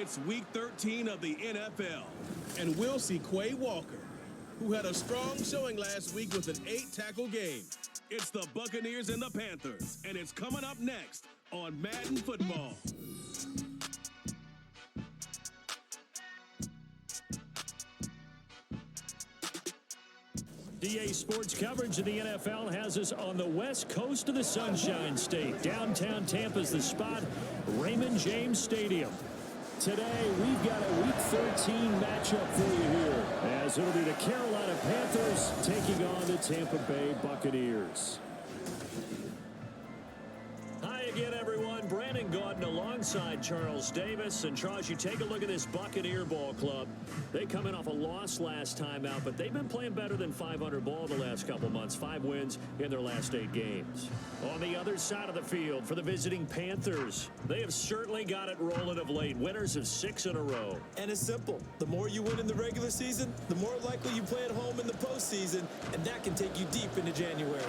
It's Week 13 of the NFL, and we'll see Quay Walker, who had a strong showing last week with an 8-tackle game. It's the Buccaneers and the Panthers, and it's coming up next on Madden Football. DA Sports coverage of the NFL has us on the west coast of the Sunshine State. Downtown Tampa's the spot, Raymond James Stadium. Today, we've got a Week 13 matchup for you here, as it'll be the Carolina Panthers taking on the Tampa Bay Buccaneers. Hi again, everyone. Brandon Gaudin alongside Charles Davis. And Charles, you take a look at this Buccaneer ball club. They come in off a loss last time out, but they've been playing better than 500 ball the last couple months. 5 wins in their last 8 games. On the other side of the field for the visiting Panthers, they have certainly got it rolling of late. Winners of 6 in a row. And it's simple. The more you win in the regular season, the more likely you play at home in the postseason, and that can take you deep into January.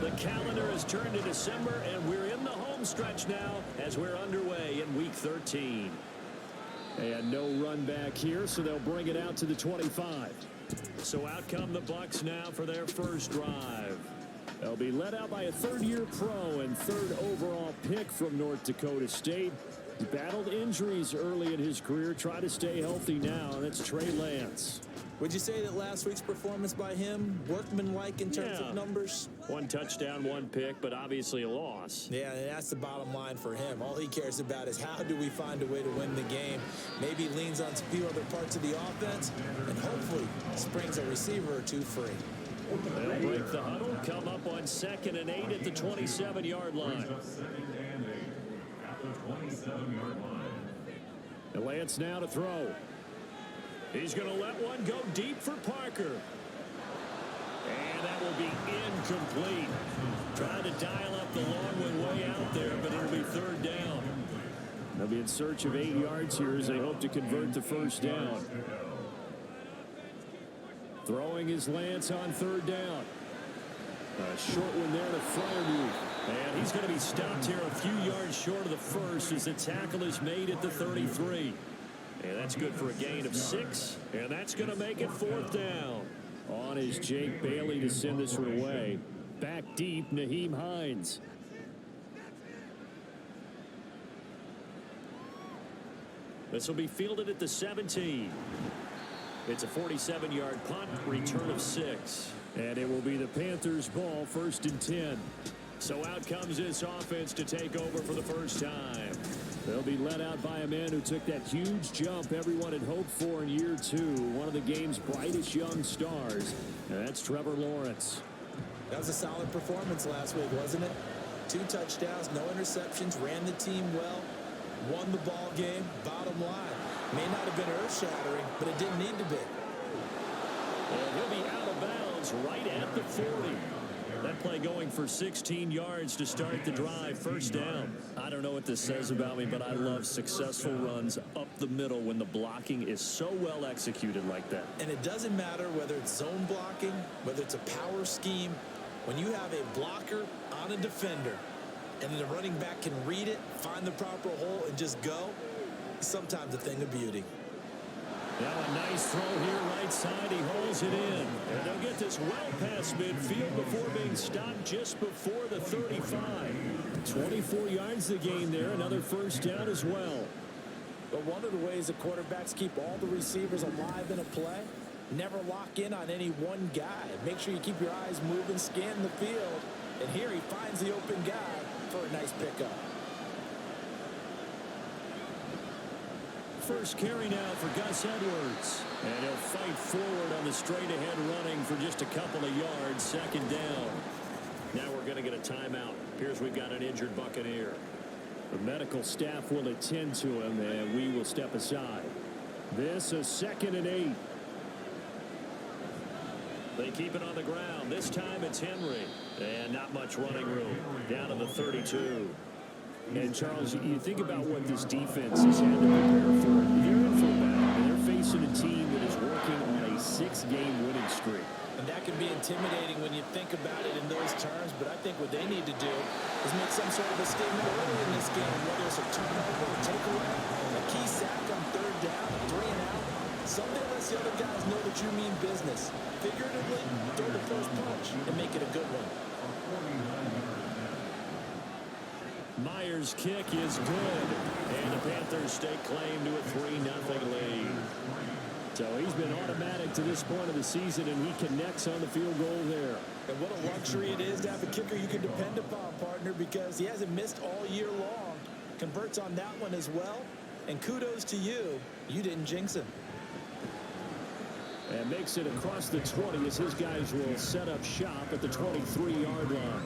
The calendar has turned to December, and we're in the home stretch now as we're underway in Week 13. And no run back here, so they'll bring it out to the 25. So out come the Bucs now for their first drive. They'll be led out by a third-year pro and third overall pick from North Dakota State. He battled injuries early in his career, try to stay healthy now, and that's Trey Lance. Would you say that last week's performance by him, workmanlike in terms of numbers? 1 touchdown, 1 pick, but obviously a loss. Yeah, and that's the bottom line for him. All he cares about is how do we find a way to win the game. Maybe leans on a few other parts of the offense, and hopefully springs a receiver or 2 free. They'll break the huddle, come up on 2nd and 8 at the 27-yard line. And Lance now to throw. He's going to let one go deep for Parker. And that will be incomplete. Trying to dial up the long one way out there, but it'll be 3rd down. They'll be in search of 8 yards here as they hope to convert the first down. Throwing his Lance on 3rd down. A short one there to Freiermuth. And he's going to be stopped here a few yards short of the first as the tackle is made at the 33. And that's good for a gain of 6. And that's going to make it 4th down. On is Jake Bailey to send this one away. Back deep, Nyheim Hines. This will be fielded at the 17. It's a 47-yard punt, return of 6. And it will be the Panthers' ball, 1st and 10. So out comes this offense to take over for the first time. They'll be led out by a man who took that huge jump everyone had hoped for in year 2. One of the game's brightest young stars. And that's Trevor Lawrence. That was a solid performance last week, wasn't it? 2 touchdowns, no interceptions, ran the team well, won the ball game. Bottom line, may not have been earth-shattering, but it didn't need to be. And he'll be out of bounds right at the 40. That play going for 16 yards to start the drive. 1st down. I don't know what this says about me, but I love successful runs up the middle when the blocking is so well executed like that. And it doesn't matter whether it's zone blocking, whether it's a power scheme. When you have a blocker on a defender and the running back can read it, find the proper hole, and just go, it's sometimes a thing of beauty. Now a nice throw here right side. He holds it in. And they'll get this well past midfield before being stopped just before the 35. 24 yards the game there. Another 1st down as well. But one of the ways the quarterbacks keep all the receivers alive in a play, never lock in on any one guy. Make sure you keep your eyes moving, scan the field. And here he finds the open guy for a nice pickup. First carry now for Gus Edwards. And he'll fight forward on the straight-ahead running for just a couple of yards. 2nd down. Now we're going to get a timeout. Appears we've got an injured Buccaneer. The medical staff will attend to him, and we will step aside. This is 2nd and 8. They keep it on the ground. This time it's Henry. And not much running room. Down to the 32. And, Charles, you think about what this defense has had to prepare for. They're in for a battle. They're facing a team that is working on a 6-game winning streak. And that can be intimidating when you think about it in those terms, but I think think what they need to do is make some sort of a statement early in this game, whether it's a turnover, a takeaway, a key sack on third down, a 3 and out. Something lets the other guys know that you mean business. Figuratively, throw the first punch and make it a good one. Myers' kick is good, and the Panthers stake claim to a 3-0 lead. So he's been automatic to this point of the season, and he connects on the field goal there. And what a luxury it is to have a kicker you can depend upon, partner, because he hasn't missed all year long. Converts on that one as well. And kudos to you. You didn't jinx him. And makes it across the 20 as his guys will set up shop at the 23-yard line.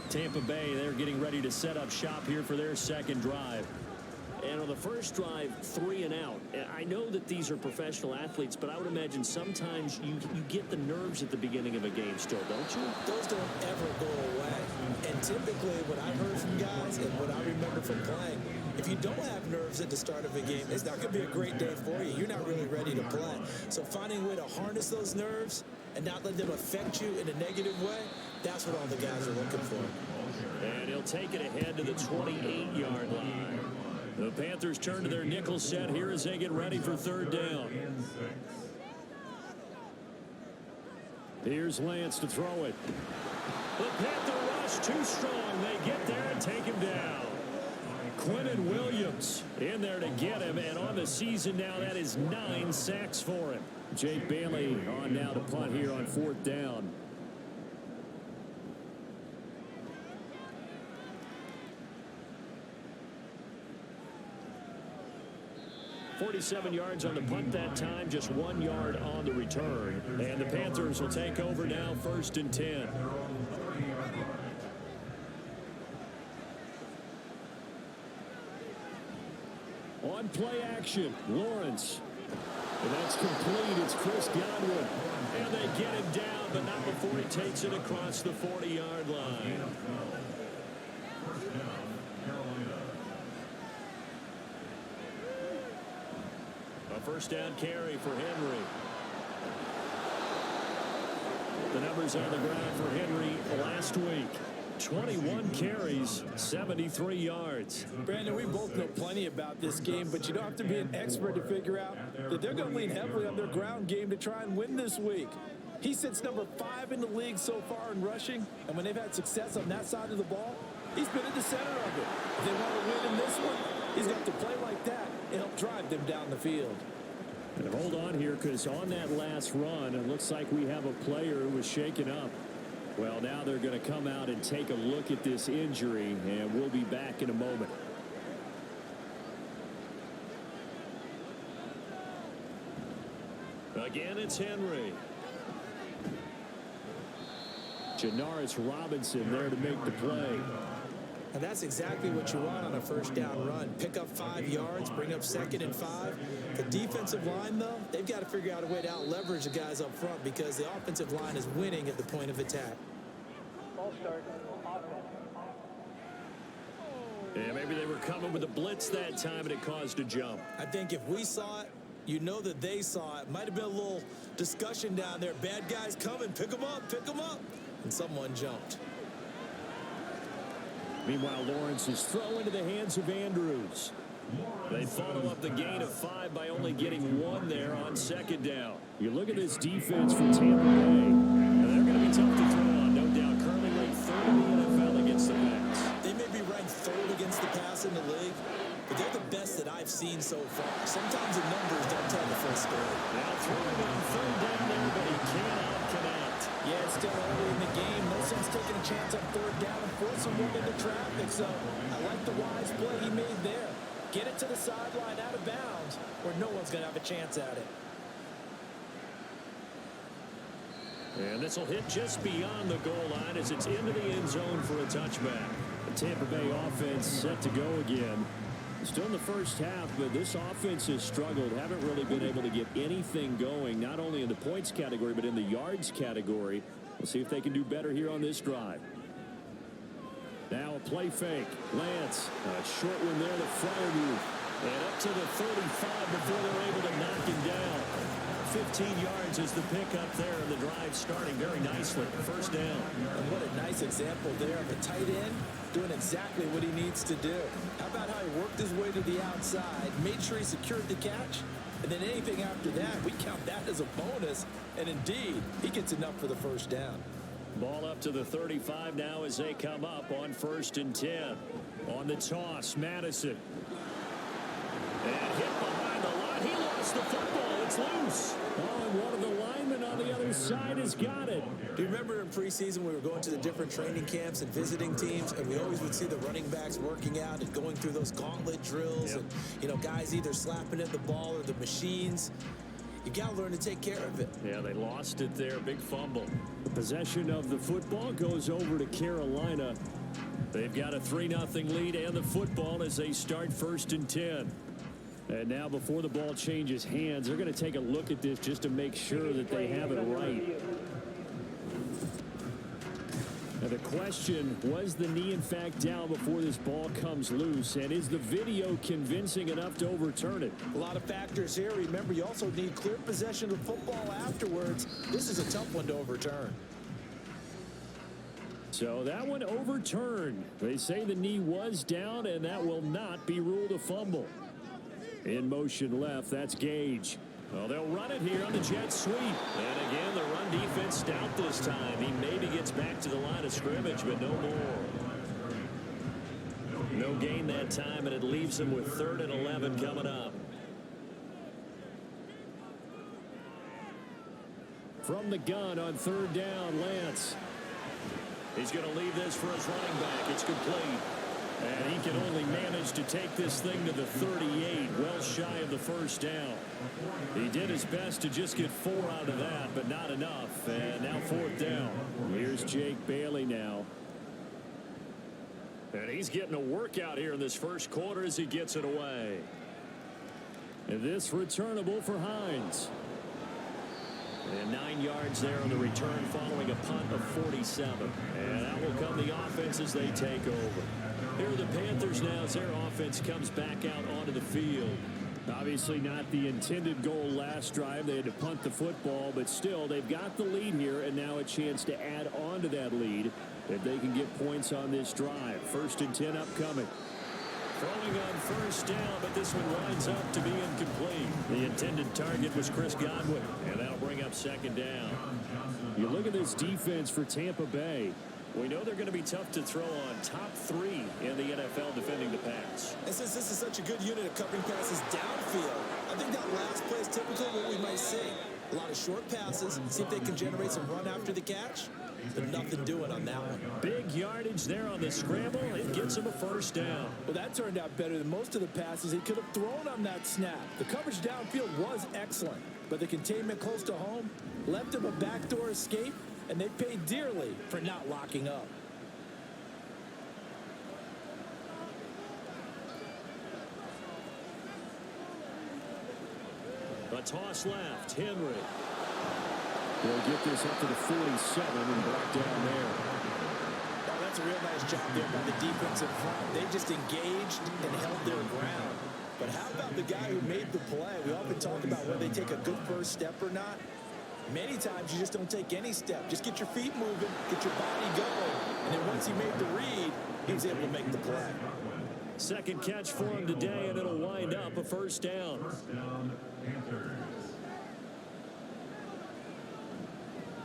Tampa Bay, they're getting ready to set up shop here for their second drive. And on the first drive, 3 and out. I know that these are professional athletes, but I would imagine sometimes you get the nerves at the beginning of a game still, don't you? Those don't ever go away. And typically what I've heard from guys and what I remember from playing, if you don't have nerves at the start of a game, it's not going to be a great day for you. You're not really ready to play. So finding a way to harness those nerves and not let them affect you in a negative way, that's what all the guys are looking for. And he'll take it ahead to the 28-yard line. The Panthers turn to their nickel set here as they get ready for third down. Here's Lance to throw it. The Panther rush too strong. They get there and take him down. Quentin Williams in there to get him, and on the season now, that is 9 sacks for him. Jake Bailey on now to punt here on fourth down. 47 yards on the punt that time, just 1 yard on the return. And the Panthers will take over now, 1st and 10. On play action, Lawrence. And that's complete. It's Chris Godwin. And they get him down, but not before he takes it across the 40-yard line. A first down carry for Henry. The numbers on the ground for Henry last week. 21 carries, 73 yards. Brandon, we both know plenty about this game, but you don't have to be an expert to figure out that they're going to lean heavily on their ground game to try and win this week. He sits number 5 in the league so far in rushing, and when they've had success on that side of the ball, he's been at the center of it. If they want to win in this one, he's got to play like that and help drive them down the field. And hold on here, because on that last run, it looks like we have a player who was shaken up. Well, now they're going to come out and take a look at this injury, and we'll be back in a moment. Again, it's Henry. Janaris Robinson there to make the play. And that's exactly what you want on a first down run. Pick up 5 yards, bring up 2nd and 5. The defensive line, though, they've got to figure out a way to out-leverage the guys up front because the offensive line is winning at the point of attack. Ball start. Yeah, maybe they were coming with a blitz that time and it caused a jump. I think if we saw it, you know that they saw it. Might have been a little discussion down there. Bad guys coming. Pick them up. Pick them up. And someone jumped. Meanwhile, Lawrence is thrown into the hands of Andrews. They follow up the gain of 5 by only getting 1 there on 2nd down. You look at this defense for Tampa Bay, and they're going to be tough to throw on, no doubt. Currently ranked 3rd in the NFL against the pass. They may be ranked 3rd against the pass in the league, but they're the best that I've seen so far. Sometimes the numbers don't tell the full story. Now throwing on 3rd down there, but he cannot connect. Yeah, it's still early in the game. No sense taking a chance on 3rd down and forcing one into traffic. So I like the wise play he made there. Get it to the sideline out of bounds where no one's going to have a chance at it. And this will hit just beyond the goal line as it's into the end zone for a touchback. The Tampa Bay offense set to go again. Still in the first half, but this offense has struggled. Haven't really been able to get anything going, not only in the points category, but in the yards category. We'll see if they can do better here on this drive. Now a play fake. Lance, a short one there to Freiermuth. And up to the 35 before they're able to knock him down. 15 yards is the pickup there, and the drive starting very nicely. First down. And what a nice example there of a tight end doing exactly what he needs to do. How about how he worked his way to the outside, made sure he secured the catch, and then anything after that, we count that as a bonus. And indeed, he gets enough for the first down. Ball up to the 35 now as they come up on 1st and 10. On the toss, Madison. And hit behind the line. He lost the football. It's loose. Oh, and one of the linemen on the other side has got it. Do you remember in preseason we were going to the different training camps and visiting teams, and we always would see the running backs working out and going through those gauntlet drills, and, you know, guys either slapping at the ball or the machines. You got to learn to take care of it. Yeah, they lost it there. Big fumble. The possession of the football goes over to Carolina. They've got a 3-0 lead and the football as they start 1st and 10. And now before the ball changes hands, they're going to take a look at this just to make sure that they have it right. Now the question, was the knee in fact down before this ball comes loose? And is the video convincing enough to overturn it? A lot of factors here. Remember, you also need clear possession of the football afterwards. This is a tough one to overturn. So that one overturned. They say the knee was down, and that will not be ruled a fumble. In motion left, that's Gage. Well, they'll run it here on the jet sweep. And again, the run defense stout this time. He maybe gets back to the line of scrimmage, but no more. No gain that time, and it leaves him with 3rd and 11 coming up. From the gun on 3rd down, Lance. He's going to leave this for his running back. It's complete. And he can only manage to take this thing to the 38, well shy of the first down. He did his best to just get 4 out of that, but not enough. And now 4th down. Here's Jake Bailey now. And he's getting a workout here in this first quarter as he gets it away. And this returnable for Hines. And 9 yards there on the return following a punt of 47. And that will come the offense as they take over. Here are the Panthers now as their offense comes back out onto the field. Obviously not the intended goal last drive. They had to punt the football, but still they've got the lead here, and now a chance to add on to that lead if they can get points on this drive. 1st and 10 upcoming. Throwing on 1st down, but this one winds up to be incomplete. The intended target was Chris Godwin, and that'll bring up 2nd down. You look at this defense for Tampa Bay. We know they're going to be tough to throw on. Top 3 in the NFL defending the pass. And since this is such a good unit of covering passes downfield, I think that last play is typical of what we might see. A lot of short passes, see if they can generate some run after the catch. But nothing doing on that one. Big yardage there on the scramble. It gets him a 1st down. Well, that turned out better than most of the passes he could have thrown on that snap. The coverage downfield was excellent, but the containment close to home left him a backdoor escape, and they paid dearly for not locking up. A toss left. Henry. They'll get this up to the 47 and brought down there. Oh, that's a real nice job there by the defensive front. They just engaged and held their ground. But how about the guy who made the play? We often talk about whether they take a good first step or not. Many times you just don't take any step. Just get your feet moving, get your body going. And then once he made the read, he was able to make the play. Second catch for him today, and it'll wind up a 1st down.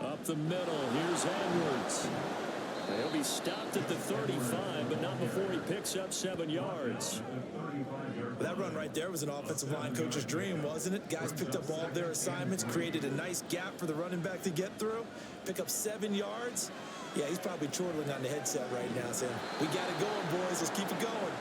Up the middle, here's Edwards. He'll be stopped at the 35, but not before he picks up 7 yards. That run right there was an offensive line coach's dream, wasn't it? Guys picked up all their assignments, created a nice gap for the running back to get through, pick up 7 yards. Yeah, he's probably chortling on the headset right now saying, we got it going, boys. Let's keep it going.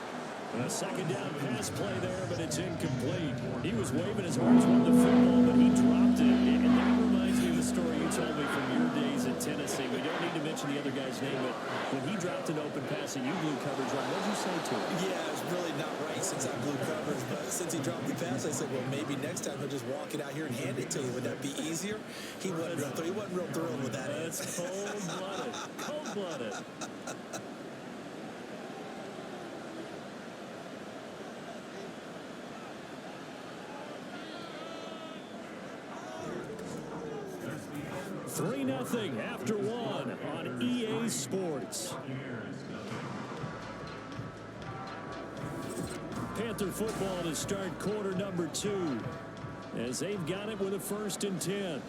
A 2nd down pass play there, but it's incomplete. He was waving his arms on the football, but he dropped it. And that reminds me of the story you told me from your days at Tennessee. We don't need to mention the other guy's name, but when he dropped an open pass and you blew coverage on, what did you say to him? Yeah, it's really not right since I blew coverage, but since he dropped the pass, I said, well, maybe next time he'll just walk it out here and hand it to you. Would that be easier? He wasn't real thrilled with that. That's cold-blooded. Cold-blooded. 3-0 after one on EA Sports. Panther football to start quarter number 2 as they've got it with a 1st and 10.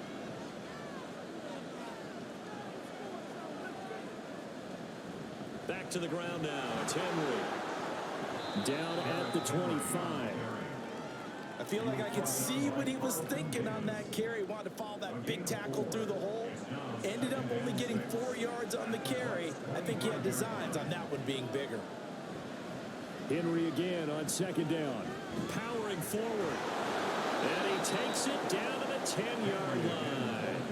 Back to the ground now. It's Henry. Down at the 25. I feel like I could see what he was thinking on that carry. Wanted to follow that big tackle through the hole. Ended up only getting 4 yards on the carry. I think he had designs on that one being bigger. Henry again on 2nd down. Powering forward. And he takes it down to the 10-yard line.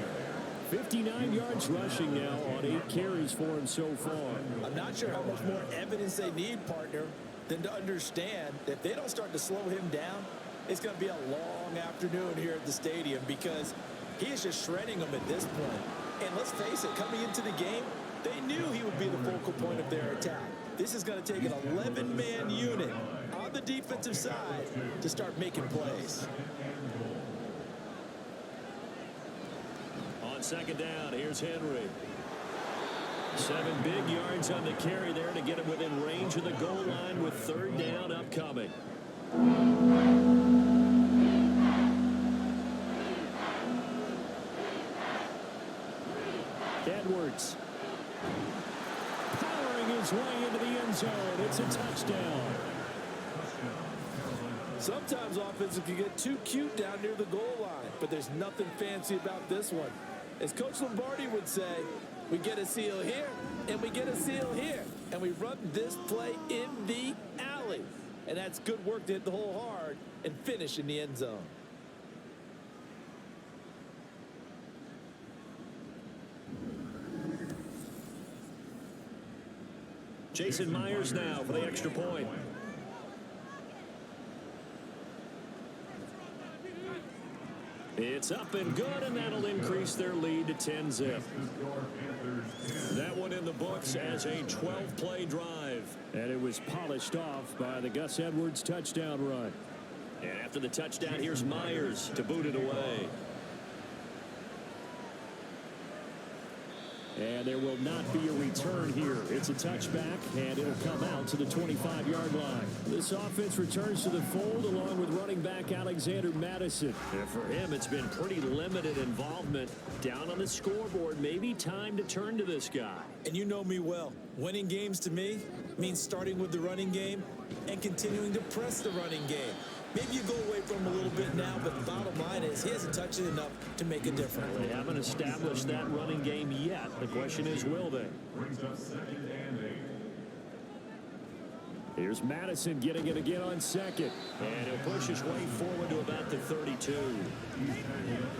59 yards rushing now on 8 carries for him so far. I'm not sure how much more evidence they need, partner, than to understand that if they don't start to slow him down, it's going to be a long afternoon here at the stadium because he is just shredding them at this point. And let's face it, coming into the game, they knew he would be the focal point of their attack. This is going to take an 11-man unit on the defensive side to start making plays. On 2nd down, here's Henry. 7 big yards on the carry there to get him within range of the goal line with 3rd down upcoming. Edwards. Powering his way into the end zone. It's a touchdown. Sometimes offenses can get too cute down near the goal line, but there's nothing fancy about this one. As Coach Lombardi would say, we get a seal here, and we get a seal here, and we run this play in the alley. And that's good work to hit the hole hard and finish in the end zone. Jason Myers now for the extra point. It's up and good, and that'll increase their lead to 10-zip. That one in the books as a 12-play drive. And it was polished off by the Gus Edwards touchdown run. And after the touchdown, here's Myers to boot it away. And there will not be a return here. It's a touchback, and it'll come out to the 25-yard line. This offense returns to the fold along with running back Alexander Madison. And for him, it's been pretty limited involvement. Down on the scoreboard, maybe time to turn to this guy. And you know me well. Winning games to me means starting with the running game and continuing to press the running game. Maybe you go away from him a little bit now, but the bottom line is he hasn't touched it enough to make a difference. They haven't established that running game yet. The question is, will they? Here's Madison getting it again on 2nd. And he'll push his way forward to about the 32.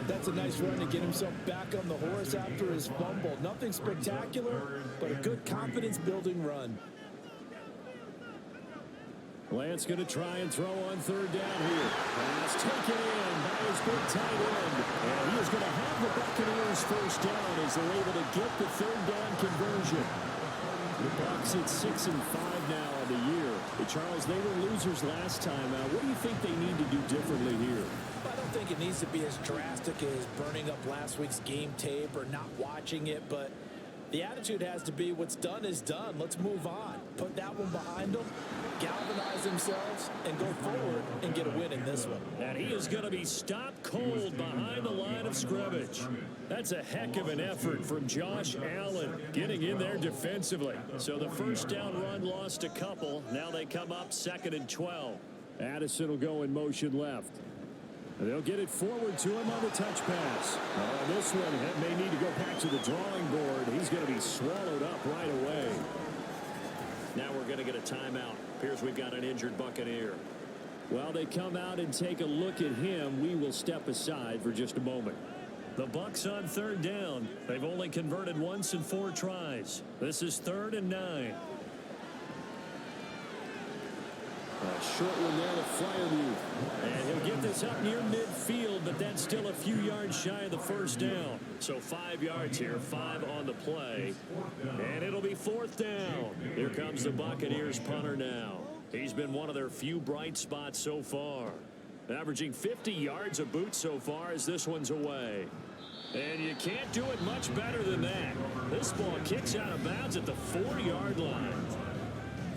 That's a nice run to get himself back on the horse after his fumble. Nothing spectacular, but a good confidence-building run. Lance going to try and throw on 3rd down here. Pass taken in by his big tight end. And he is going to have the Buccaneers 1st down as they're able to get the 3rd down conversion. The Bucs at 6-5 now on the year. But Charles, they were losers last time. What do you think they need to do differently here? I don't think it needs to be as drastic as burning up last week's game tape or not watching it, but the attitude has to be what's done is done. Let's move on. Put that one behind them, galvanize themselves, and go forward and get a win in this one. And he is going to be stopped cold behind the line of scrimmage. That's a heck of an effort from Josh Allen getting in there defensively. So the 1st down run lost a couple. Now they come up 2nd and 12. Addison will go in motion left. And they'll get it forward to him on the touch pass. This one may need to go back to the drawing board. He's going to be swallowed up right away. Now we're going to get a timeout. Appears we've got an injured Buccaneer. While they come out and take a look at him, we will step aside for just a moment. The Bucs on 3rd down. They've only converted once in 4 tries. This is 3rd and 9. A short one there to Fryermuth. And he'll get this up near midfield, but that's still a few yards shy of the 1st down. So 5 yards here, 5 on the play. And it'll be 4th down. Here comes the Buccaneers punter now. He's been one of their few bright spots so far. Averaging 50 yards a boot so far as this one's away. And you can't do it much better than that. This ball kicks out of bounds at the 4-yard line.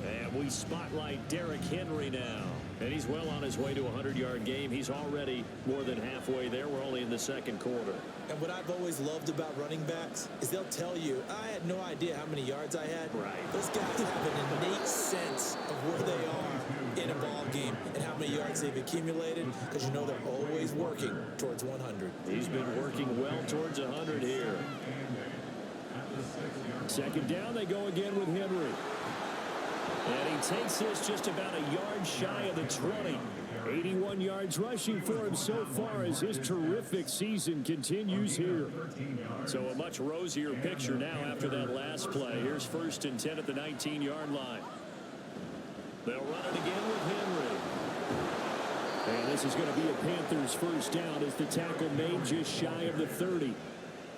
And we spotlight Derrick Henry now. And he's well on his way to a 100-yard game. He's already more than halfway there. We're only in the second quarter. And what I've always loved about running backs is they'll tell you, I had no idea how many yards I had. Right. Those guys have an innate sense of where they are in a ball game and how many yards they've accumulated, because you know they're always working towards 100. He's been working well towards 100 here. Second down, they go again with Henry. And he takes this just about a yard shy of the 20. 81 yards rushing for him so far as his terrific season continues here. So a much rosier picture now after that last play. Here's 1st and 10 at the 19-yard line. They'll run it again with Henry. And this is going to be a Panthers first down as the tackle made just shy of the 30.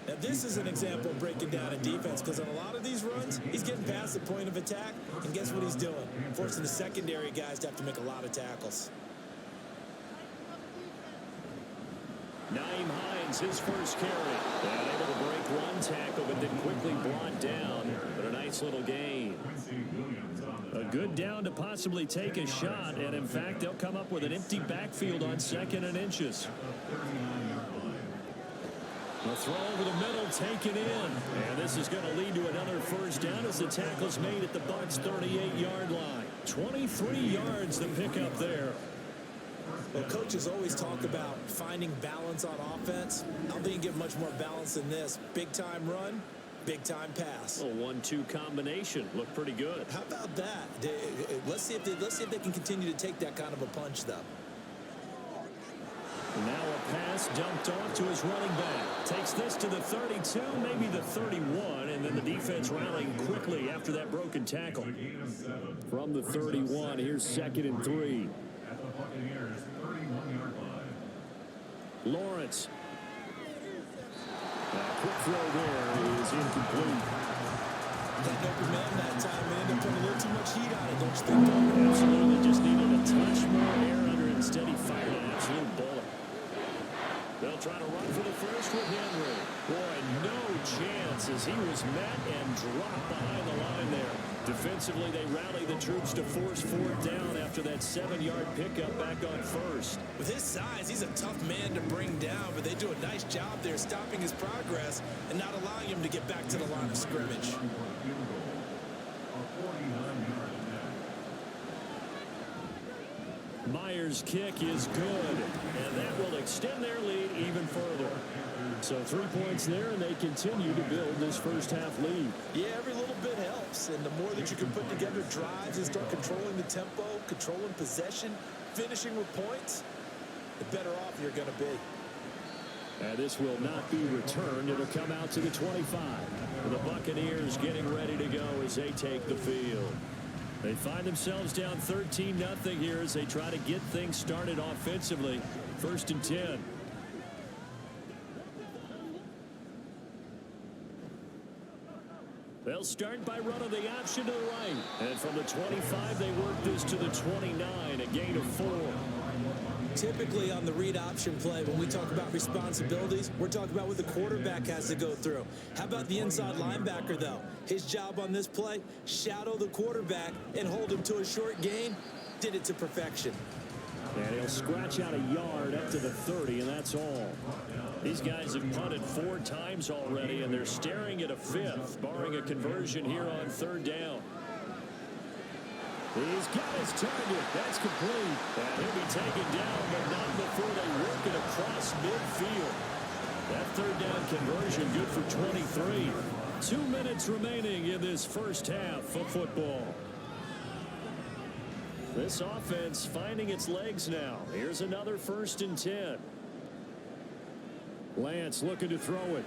Now, this is an example of breaking down a defense, because on a lot of these runs, he's getting past the point of attack, and guess what he's doing? Forcing the secondary guys to have to make a lot of tackles. Naeem Hines, his first carry. And able to break one tackle, but then quickly brought down. But a nice little gain. A good down to possibly take a shot, and in fact, they'll come up with an empty backfield on 2nd and inches. A throw over the middle, taken in. And this is going to lead to another first down as the tackle's made at the Bucs' 38-yard line. 23 yards the pickup there. Well, coaches always talk about finding balance on offense. I don't think you get much more balance than this. Big-time run, big-time pass. A 1-2 combination. Looked pretty good. How about that? Let's see if they can continue to take that kind of a punch, though. Now a pass dumped off to his running back. Takes this to the 32, maybe the 31, and then the defense rallying quickly after that broken tackle. From the 31, here's 2nd and 3. Lawrence. Quick throw there is incomplete. That open man that time, and ended up putting a little too much heat on it, don't you think? Absolutely, just needed a touch more air under it. Instead, he fired an absolute bullet. They'll try to run for the first with Henry. Boy, no chance as he was met and dropped behind the line there. Defensively, they rally the troops to force 4th down after that 7-yard pickup back on 1st. With his size, he's a tough man to bring down, but they do a nice job there stopping his progress and not allowing him to get back to the line of scrimmage. Myers' kick is good, and that will extend their lead even further. So 3 points there, and they continue to build this first half lead. Yeah, every little bit helps, and the more that you can put together drives and start controlling the tempo, controlling possession, finishing with points, the better off you're going to be. And this will not be returned. It'll come out to the 25. The Buccaneers getting ready to go as they take the field. They find themselves down 13-0 here as they try to get things started offensively. 1st and 10. They'll start by running the option to the right. And from the 25, they work this to the 29, a gain of 4. Typically on the read option play, when we talk about responsibilities, we're talking about what the quarterback has to go through. How about the inside linebacker, though? His job on this play, shadow the quarterback and hold him to a short gain. Did it to perfection. And he'll scratch out a yard up to the 30, and that's all. These guys have punted 4 times already, and they're staring at a 5th, barring a conversion here on 3rd down. He's got his target. That's complete. And he'll be taken down, but not before they work it across midfield. That 3rd down conversion good for 23. 2 minutes remaining in this first half of football. This offense finding its legs now. Here's another 1st and 10. Lance looking to throw it.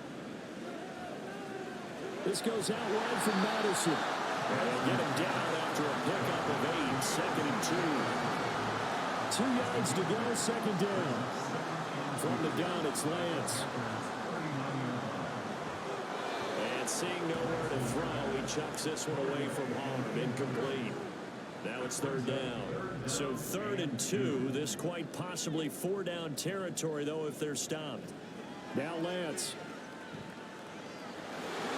This goes out wide from Madison. And they get him down after a pickup of 8. 2nd and 2. 2 yards to go, 2nd down. From the gun, it's Lance. And seeing nowhere to throw, he chucks this one away from home. Incomplete. Now it's 3rd down. So 3rd and 2. This quite possibly 4-down territory, though, if they're stopped. Now Lance.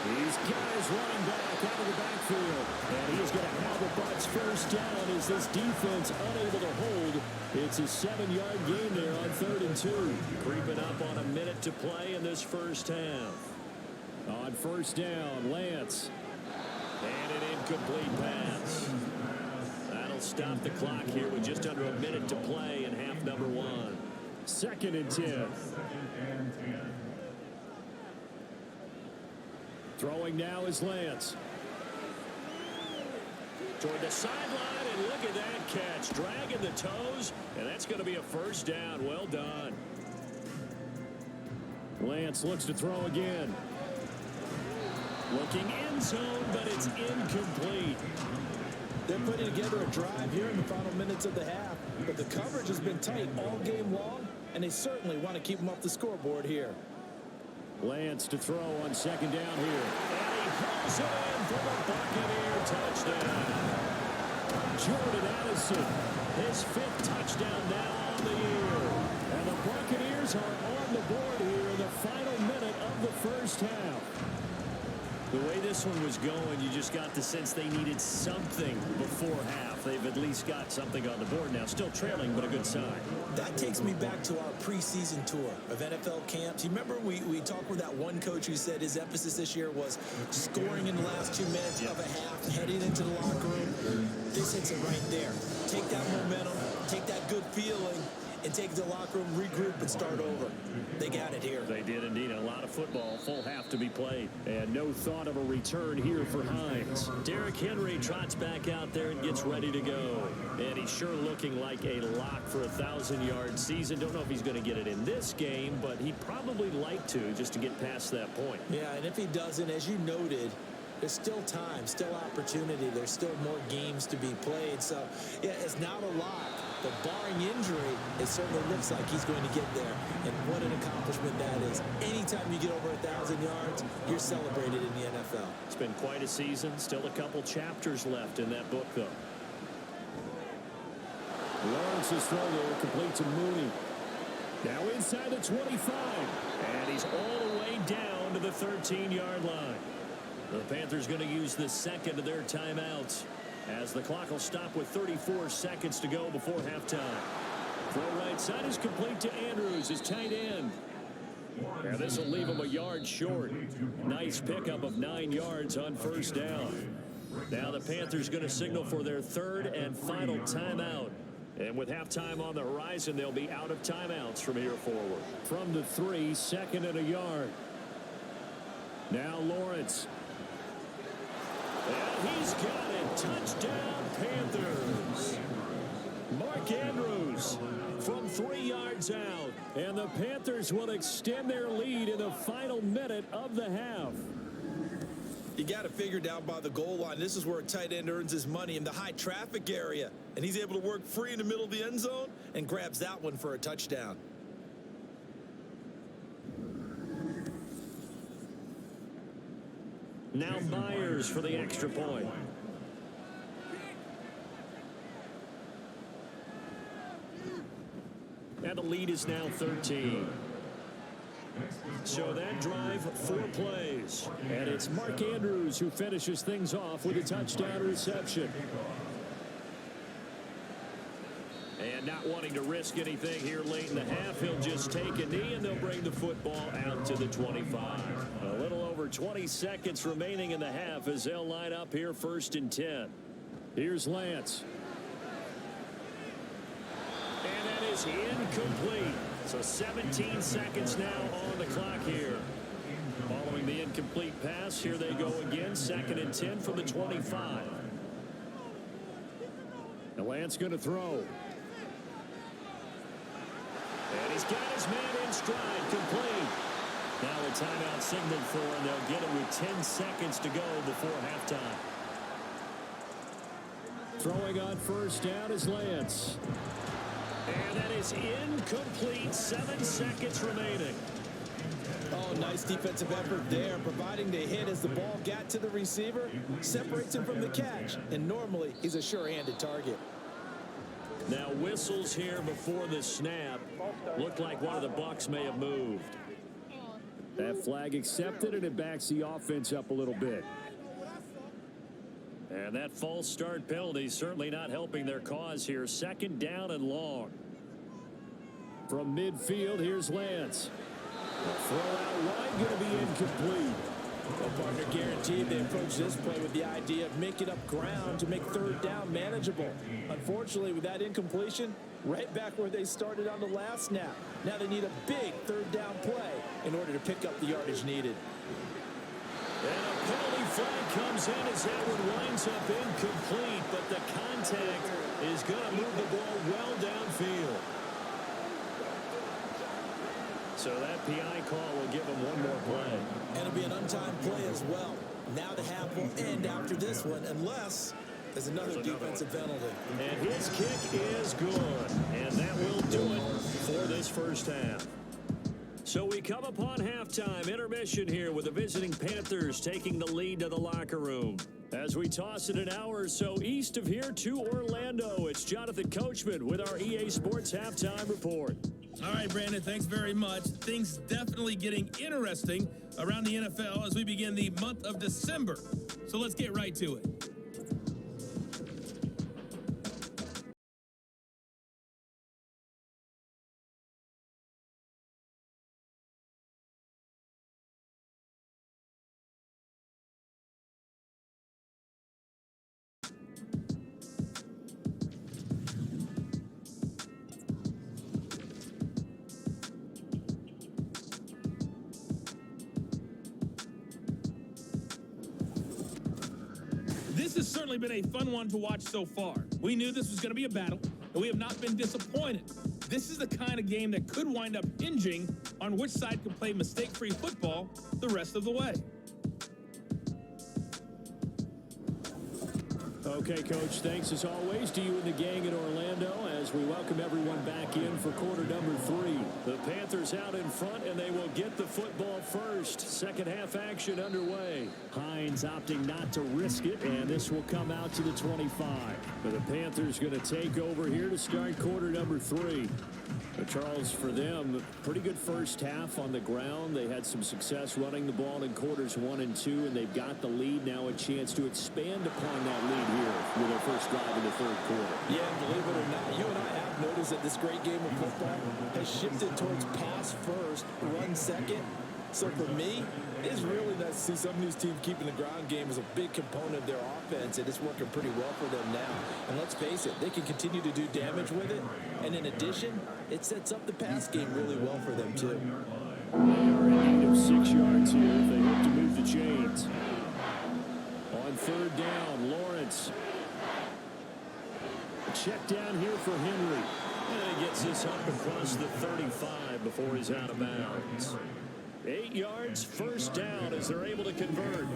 He's got his running back out of the backfield. And he is going to have a Bucs first down as this defense unable to hold. It's a 7-yard gain there on 3rd and 2. Creeping up on a minute to play in this first half. On first down, Lance. And an incomplete pass. That'll stop the clock here with just under a minute to play in half number 1. 2nd and 10. Throwing now is Lance. Toward the sideline, and look at that catch. Dragging the toes, and that's going to be a first down. Well done. Lance looks to throw again. Looking end zone, but it's incomplete. They're putting together a drive here in the final minutes of the half, but the coverage has been tight all game long, and they certainly want to keep them off the scoreboard here. Lance to throw on 2nd down here. And he hauls it in for the Buccaneer touchdown. Jordan Addison, his 5th touchdown now on the year. And the Buccaneers are on the board here in the final minute of the first half. The way this one was going, you just got the sense they needed something before half. They've at least got something on the board now. Still trailing, but a good sign. That takes me back to our preseason tour of NFL camps. You remember we talked with that one coach who said his emphasis this year was scoring in the last 2 minutes of a half, heading into the locker room. This hits it right there. Take that momentum, take that good feeling, and take the locker room, regroup, and start over. They got it here. They did indeed. A lot of football, full half to be played. And no thought of a return here for Hines. Derrick Henry trots back out there and gets ready to go. And he's sure looking like a lock for a 1,000-yard season. Don't know if he's going to get it in this game, but he'd probably like to just to get past that point. Yeah, and if he doesn't, as you noted, there's still time, still opportunity. There's still more games to be played. So, yeah, it's not a lock. But barring injury, it certainly looks like he's going to get there. And what an accomplishment that is. Anytime you get over 1,000 yards, you're celebrated in the NFL. It's been quite a season. Still a couple chapters left in that book, though. Lawrence's throw there, complete to Mooney. Now inside the 25. And he's all the way down to the 13-yard line. The Panthers going to use the second of their timeouts, as the clock will stop with 34 seconds to go before halftime. Throw right side is complete to Andrews, his tight end. And this will leave him a yard short. Nice pickup of 9 yards on first down. Now the Panthers going to signal for their 3rd and final timeout. And with halftime on the horizon, they'll be out of timeouts from here forward. From the 3, 2nd and a yard. Now Lawrence. And he's got it. Touchdown, Panthers. Mark Andrews from 3 yards out. And the Panthers will extend their lead in the final minute of the half. You got to figure down by the goal line. This is where a tight end earns his money, in the high traffic area. And he's able to work free in the middle of the end zone and grabs that one for a touchdown. Now Myers for the extra point. And the lead is now 13. So that drive, 4 plays. And it's Mark Andrews who finishes things off with a touchdown reception. And not wanting to risk anything here late in the half, he'll just take a knee and they'll bring the football out to the 25. A little over 20 seconds remaining in the half as they'll line up here 1st and 10. Here's Lance. And that is incomplete. So 17 seconds now on the clock here. Following the incomplete pass, here they go again. 2nd and 10 from the 25. And Lance going to throw. And he's got his man in stride, complete. Now a timeout signaled for, and they'll get it with 10 seconds to go before halftime. Throwing on first down is Lance. And that is incomplete. 7 seconds remaining. Oh, nice defensive effort there, providing the hit as the ball got to the receiver, separates him from the catch, and normally he's a sure-handed target. Now whistles here before the snap. Looked like one of the Bucs may have moved. That flag accepted, and it backs the offense up a little bit. And that false start penalty certainly not helping their cause here. 2nd down and long. From midfield, here's Lance. Throw out wide, going to be incomplete. Well, partner, guaranteed they approach this play with the idea of making up ground to make 3rd down manageable. Unfortunately, with that incompletion, right back where they started on the last snap. Now they need a big 3rd down play in order to pick up the yardage needed. And a penalty flag comes in as that one winds up incomplete, but the contact is going to move the ball well downfield. So that PI call will give him one more play. And it'll be an untimed play as well. Now the half will end after this one, unless there's another defensive penalty. And his kick is good. And that will do it for this first half. So we come upon halftime intermission here with the visiting Panthers taking the lead to the locker room. As we toss it an hour or so east of here to Orlando, it's Jonathan Coachman with our EA Sports Halftime Report. All right, Brandon, thanks very much. Things definitely getting interesting around the NFL as we begin the month of December. So let's get right to it. This has certainly been a fun one to watch so far. We knew this was going to be a battle, and we have not been disappointed. This is the kind of game that could wind up hinging on which side can play mistake-free football the rest of the way. Okay, Coach, thanks as always to you and the gang in Orlando as we welcome everyone back in for quarter number 3. The Panthers out in front, and they will get the football first. Second half action underway. Hines opting not to risk it, and this will come out to the 25. But the Panthers going to take over here to start quarter number 3. But Charles, for them, pretty good first half on the ground. They had some success running the ball in quarters 1 and 2, and they've got the lead now, a chance to expand upon that lead here with their first drive in the 3rd quarter. Yeah, believe it or not, you and I have noticed that this great game of football has shifted towards pass first, run second. So for me, it's really nice to see some of these teams keeping the ground game as a big component of their offense, and it's working pretty well for them now. And let's face it, they can continue to do damage with it. And in addition, it sets up the pass game really well for them, too. They are in need of 6 yards here if they hope to move the chains. On 3rd down, Lawrence. A check down here for Henry. And he gets this up across the 35 before he's out of bounds. 8 yards, first down as they're able to convert.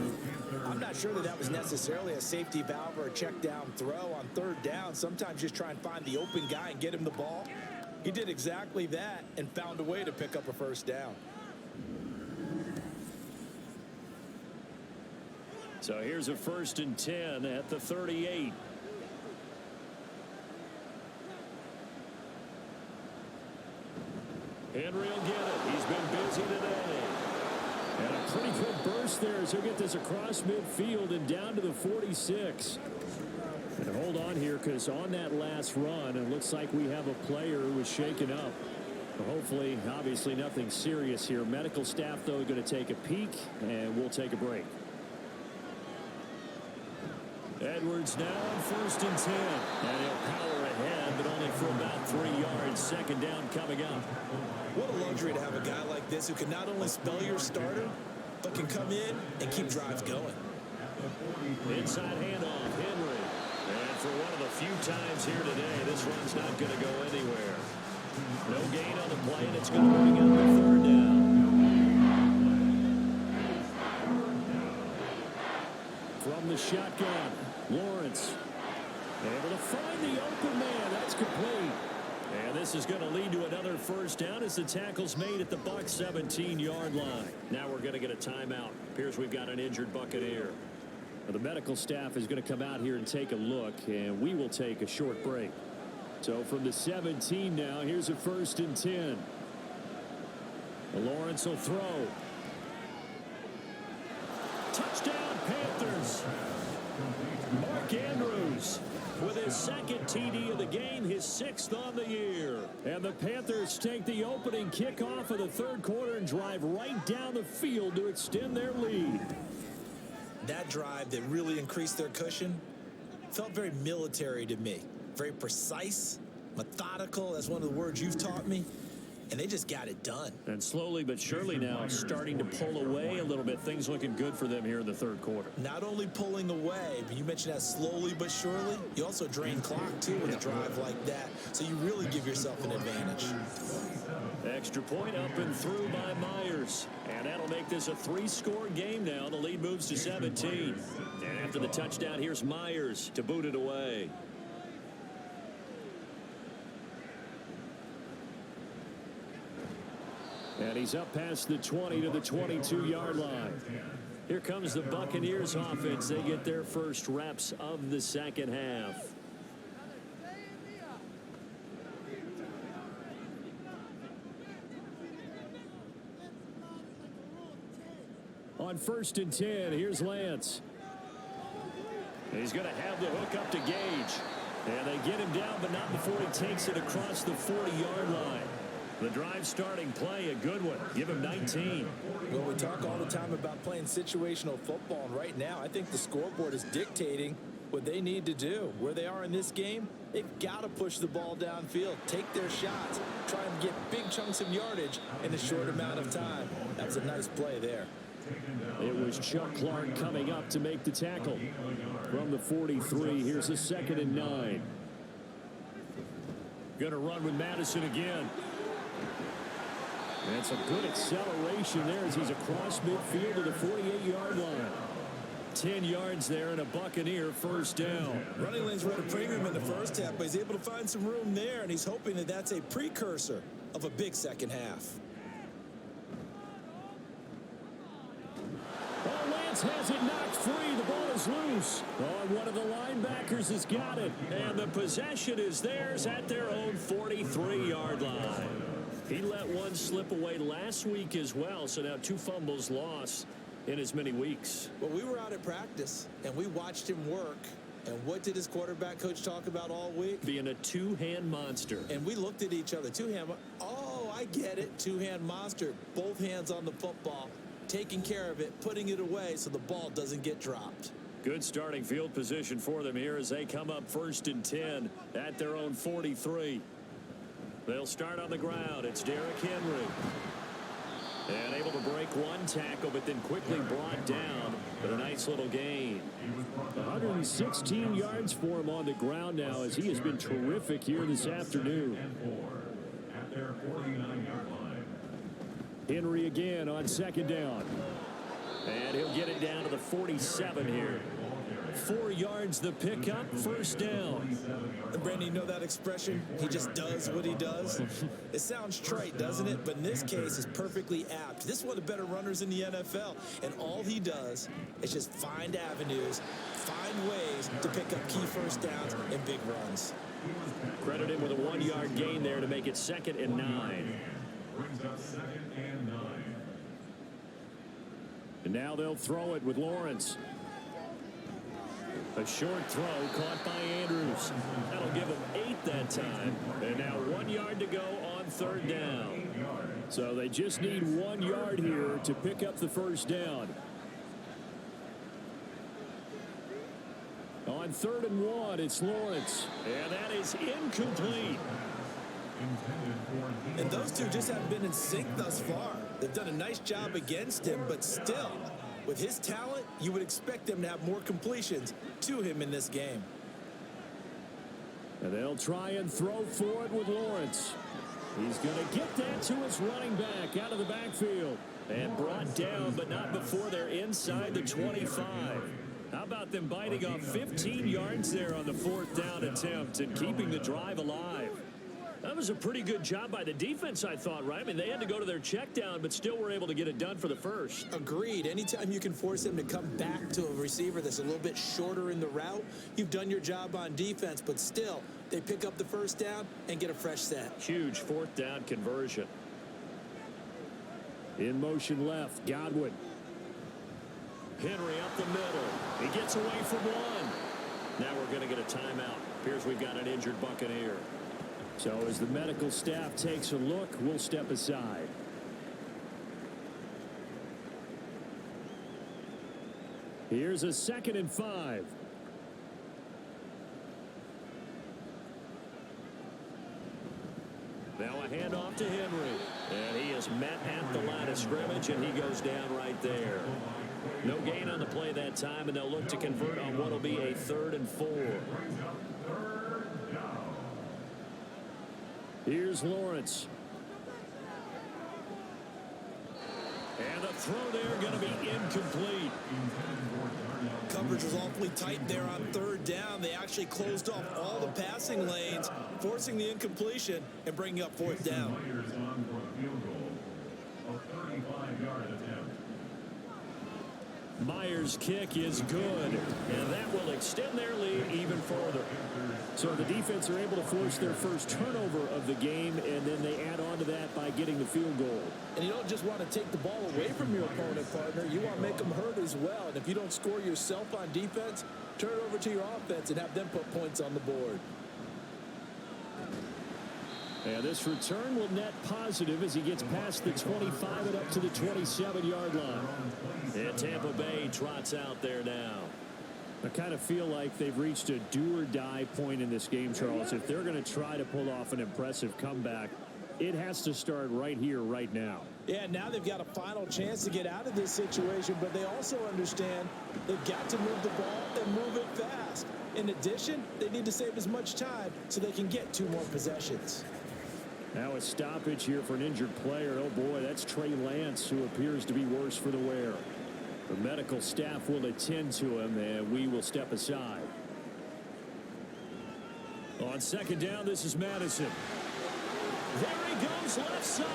I'm not sure that was necessarily a safety valve or a check down throw on 3rd down. Sometimes just try and find the open guy and get him the ball. He did exactly that and found a way to pick up a first down. So here's a 1st and 10 at the 38. Henry will get it. He's been busy today. And a pretty good burst there as he'll get this across midfield and down to the 46. And hold on here, because on that last run, it looks like we have a player who was shaken up. Hopefully, obviously nothing serious here. Medical staff, though, going to take a peek, and we'll take a break. Edwards now on 1st and 10. And he'll power ahead, but only for about 3 yards. 2nd down coming up. What a luxury to have a guy like this who can not only spell your starter, but can come in and keep drives going. Inside handoff, Henry. And for one of the few times here today, this run's not going to go anywhere. No gain on the play, and it's going to bring up the 3rd down. From the shotgun, Lawrence able to find the open man. That's complete. And this is going to lead to another first down as the tackle's made at the Bucs 17-yard line. Now we're going to get a timeout. Appears we've got an injured Buccaneer. Now the medical staff is going to come out here and take a look, and we will take a short break. So from the 17 now, here's a 1st and 10. Lawrence will throw. Touchdown, Panthers. Mark Andrews with his second TD of the game, his 6th on the year. And the Panthers take the opening kickoff of the third quarter and drive right down the field to extend their lead. That drive that really increased their cushion felt very military to me. Very precise, methodical. That's one of the words you've taught me. And they just got it done. And slowly but surely now starting to pull away a little bit. Things looking good for them here in the third quarter. Not only pulling away, but you mentioned that slowly but surely. You also drain clock, too, with a drive like that. So you really give yourself an advantage. Extra point up and through by Myers. And that'll make this a 3-score game now. The lead moves to 17. And after the touchdown, here's Myers to boot it away. And he's up past the 20 to the 22-yard line. Here comes the Buccaneers offense. They get their first reps of the second half. On 1st and 10, here's Lance. He's going to have the hook up to Gage. And they get him down, but not before he takes it across the 40-yard line. The drive starting play, a good one. Give him 19. Well, we talk all the time about playing situational football, and right now I think the scoreboard is dictating what they need to do. Where they are in this game, they've got to push the ball downfield, take their shots, try and get big chunks of yardage in a short amount of time. That was a nice play there. It was Chuck Clark coming up to make the tackle. From the 43, here's a 2nd and 9. Going to run with Madison again. And some good acceleration there as he's across midfield to the 48-yard line. 10 yards there and a Buccaneer first down. Running lanes were at a premium in the first half, but he's able to find some room there, and he's hoping that that's a precursor of a big second half. Oh, Lance has it knocked free. The ball is loose. Oh, one of the linebackers has got it. And the possession is theirs at their own 43-yard line. He let one slip away last week as well, so now 2 fumbles lost in as many weeks. Well, we were out at practice, and we watched him work. And what did his quarterback coach talk about all week? Being a 2-hand monster. And we looked at each other. 2-hand. Oh, I get it. 2-hand monster. Both hands on the football, taking care of it, putting it away so the ball doesn't get dropped. Good starting field position for them here as they come up 1st and 10 at their own 43. They'll start on the ground. It's Derrick Henry. And able to break one tackle, but then quickly brought down. But a nice little gain. 116 yards for him on the ground now as he has been terrific here this afternoon. Henry again on 2nd down. And he'll get it down to the 47 here. 4 yards the pickup, first down. And Brandon, you know that expression? He just does what he does. It sounds trite, doesn't it? But in this case, it's perfectly apt. This is one of the better runners in the NFL. And all he does is just find avenues, find ways to pick up key first downs and big runs. Credit him with a 1-yard gain there to make it 2nd and 9. And now they'll throw it with Lawrence. A short throw caught by Andrews. That'll give him 8 that time. And now 1 yard to go on 3rd down. So they just need 1 yard here to pick up the first down. On 3rd and 1, it's Lawrence. And that is incomplete. And those two just haven't been in sync thus far. They've done a nice job against him, but still, with his talent, you would expect them to have more completions to him in this game. And they'll try and throw for it with Lawrence. He's going to get that to his running back out of the backfield. And brought down, but not before they're inside the 25. How about them biting off 15 yards there on the 4th down attempt and keeping the drive alive? That was a pretty good job by the defense, I thought, right? I mean, they had to go to their check down, but still were able to get it done for the first. Agreed. Anytime you can force them to come back to a receiver that's a little bit shorter in the route, you've done your job on defense, but still, they pick up the first down and get a fresh set. Huge 4th down conversion. In motion left, Godwin. Henry up the middle. He gets away from one. Now we're going to get a timeout. Appears we've got an injured Buccaneer. So as the medical staff takes a look, we'll step aside. Here's a 2nd and 5. Now a handoff to Henry. And he is met at the line of scrimmage, and he goes down right there. No gain on the play that time, and they'll look to convert on what will be a 3rd and 4. Here's Lawrence. And the throw there going to be incomplete. Coverage was awfully tight there on 3rd down. They actually closed off all the passing lanes, forcing the incompletion and bringing up 4th down. Myers' kick is good, and that will extend their lead even further. So the defense are able to force their first turnover of the game, and then they add on to that by getting the field goal. And you don't just want to take the ball away from your opponent, partner. You want to make them hurt as well. And if you don't score yourself on defense, turn it over to your offense and have them put points on the board. And this return will net positive as he gets past the 25 and up to the 27-yard line. And Tampa Bay trots out there now. I kind of feel like they've reached a do-or-die point in this game, Charles. If they're going to try to pull off an impressive comeback, it has to start right here, right now. Yeah, now they've got a final chance to get out of this situation, but they also understand they've got to move the ball and move it fast. In addition, they need to save as much time so they can get 2 more possessions. Now a stoppage here for an injured player. Oh, boy, that's Trey Lance, who appears to be worse for the wear. The medical staff will attend to him, and we will step aside. On 2nd down, this is Madison. There he goes left side.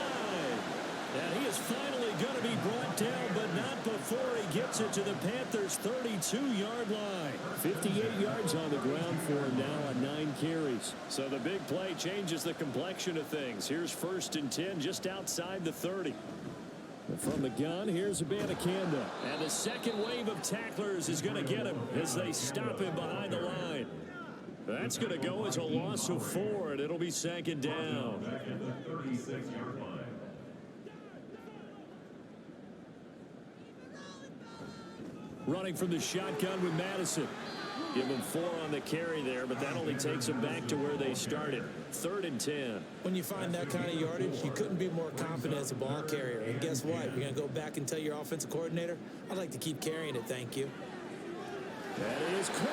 And he is finally going to be brought down, but not before he gets it to the Panthers' 32-yard line. 58 yards on the ground for him now on 9 carries. So the big play changes the complexion of things. Here's 1st and 10 just outside the 30. And from the gun, here's Abanikanda. And the second wave of tacklers is going to get him as they stop him behind the line. That's going to go as a loss of 4, and it'll be 2nd down. Running from the shotgun with Madison. Give them 4 on the carry there, but that only takes them back to where they started. 3rd and 10. When you find that kind of yardage, you couldn't be more confident as a ball carrier. And guess what? You're going to go back and tell your offensive coordinator, I'd like to keep carrying it, thank you. That is caught.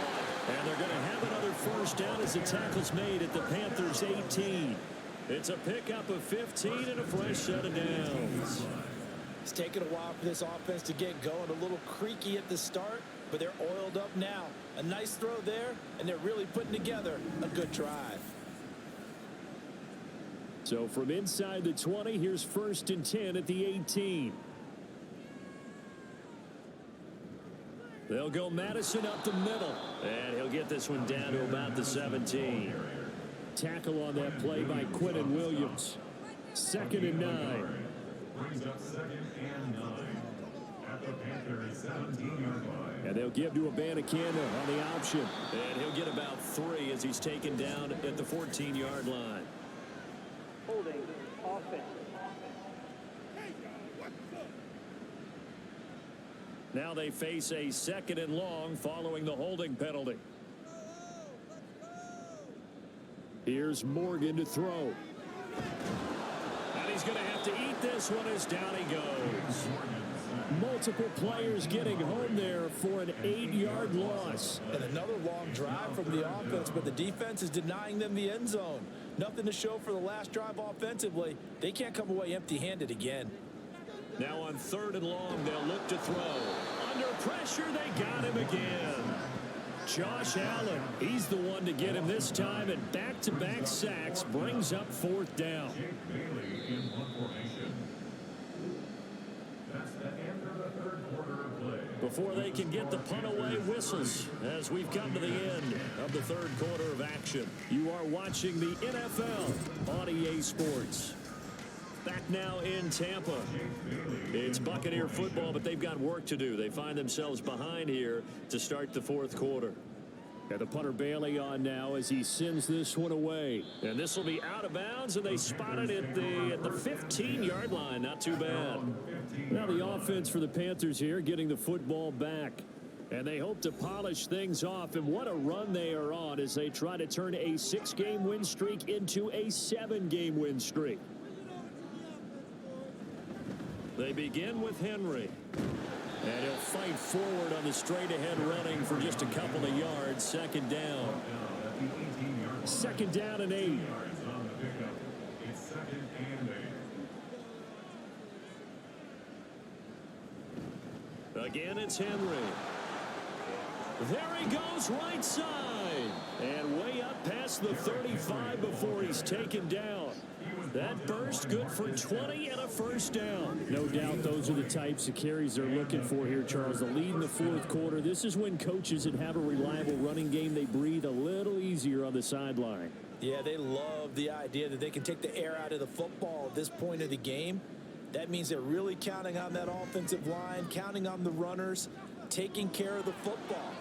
And they're going to have another 1st down as the tackle's made at the Panthers' 18. It's a pickup of 15 and a fresh set of downs. It's taken a while for this offense to get going. A little creaky at the start, but they're oiled up now. A nice throw there, and they're really putting together a good drive. So from inside the 20, here's 1st and 10 at the 18. They'll go Madison up the middle, and he'll get this one down to about the 17. Tackle on that play by Quinnen Williams. 2nd and 9. Brings up 2nd and 9 at the Panthers' 17-yard line. And they'll give to Abanikanda on the option. And he'll get about 3 as he's taken down at the 14-yard line. Holding offense. Now they face a 2nd and long following the holding penalty. Here's Morgan to throw. And he's going to have to eat this one as down he goes. Multiple players getting home there for an 8-yard loss. And another long drive from the offense, but the defense is denying them the end zone. Nothing to show for the last drive offensively. They can't come away empty-handed again. Now on 3rd and long, they'll look to throw. Under pressure, they got him again. Josh Allen, he's the one to get him this time, and back-to-back sacks brings up 4th down. Before they can get the punt away, whistles as we've come to the end of the 3rd quarter of action. You are watching the NFL on EA Sports. Back now in Tampa. It's Buccaneer football, but they've got work to do. They find themselves behind here to start the fourth quarter. And the punter Bailey on now as he sends this one away. And this will be out of bounds, and they spot it at the 15-yard line. Not too bad. Now the offense for the Panthers here getting the football back. And they hope to polish things off. And what a run they are on as they try to turn a 6-game win streak into a 7-game win streak. They begin with Henry. And he'll fight forward on the straight-ahead running for just a couple of yards. Second down. Second down and 8. Again, it's Henry. There he goes, right side. And way up past the 35 before he's taken down. That burst good for 20 and a first down. No doubt those are the types of carries they're looking for here, Charles. The lead in the fourth quarter. This is when coaches that have a reliable running game, they breathe a little easier on the sideline. Yeah, they love the idea that they can take the air out of the football at this point of the game. That means they're really counting on that offensive line, counting on the runners, taking care of the football.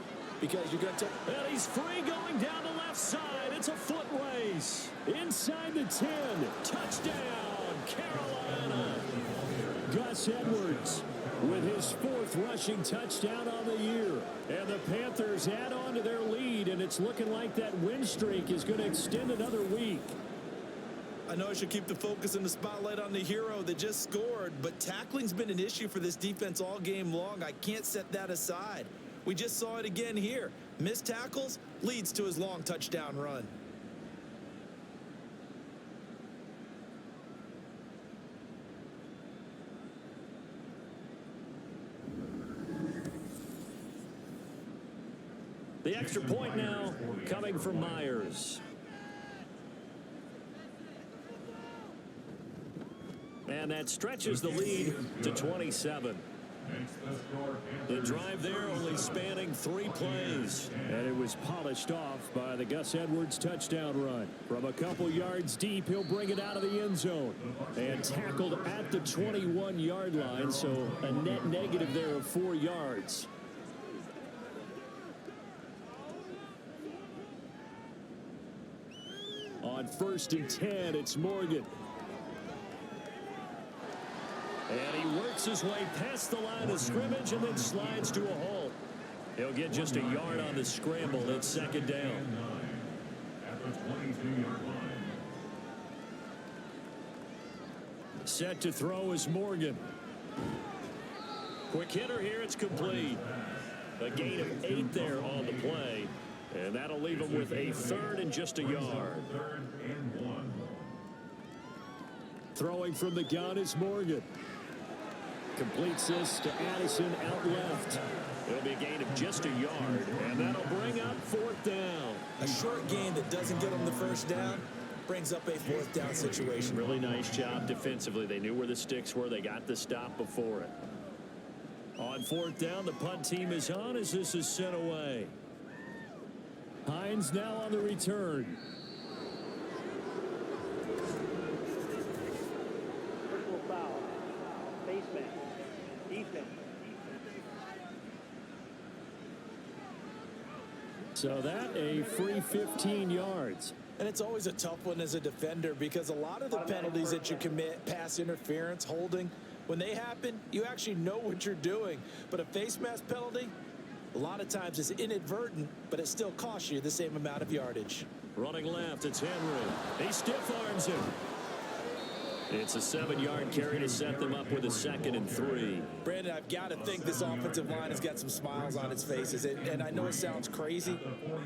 Because you're going to take... And he's free going down the left side. It's a foot race. Inside the 10. Touchdown, Carolina. Gus Edwards with his 4th rushing touchdown on the year. And the Panthers add on to their lead, and it's looking like that win streak is going to extend another week. I know I should keep the focus and the spotlight on the hero that just scored, but tackling's been an issue for this defense all game long. I can't set that aside. We just saw it again here. Missed tackles leads to his long touchdown run. The extra point now coming from Myers. And that stretches the lead to 27. The drive there only spanning 3 plays. And it was polished off by the Gus Edwards touchdown run. From a couple yards deep, he'll bring it out of the end zone. And tackled at the 21-yard line, so a net negative there of 4 yards. On 1st and 10, it's Morgan. And he works his way past the line of scrimmage and then slides to a halt. He'll get just a yard on the scramble. It's second down. At the 22-yard line. Set to throw is Morgan. Quick hitter here. It's complete. A gain of 8 there on the play. And that'll leave him with a 3rd and just a yard. 3rd and 1. Throwing from the gun is Morgan. Completes this to Addison out left. It'll be a gain of just a yard, and that'll bring up 4th down. A short gain that doesn't get them the first down brings up a 4th down situation. Really nice job defensively. They knew where the sticks were. They got the stop before it. On 4th down, the punt team is on as this is sent away. Hines now on the return. Personal foul. Face mask. Defense. So that a free 15 yards. And it's always a tough one as a defender because a lot of the penalties that you commit, pass interference, holding, when they happen, you actually know what you're doing. But a face mask penalty, a lot of times it's inadvertent, but it still costs you the same amount of yardage. Running left, it's Henry. He stiff arms him. It's a 7-yard carry to set them up with a 2nd and 3. Brandon, I've got to think this offensive line has got some smiles on its faces. And I know it sounds crazy,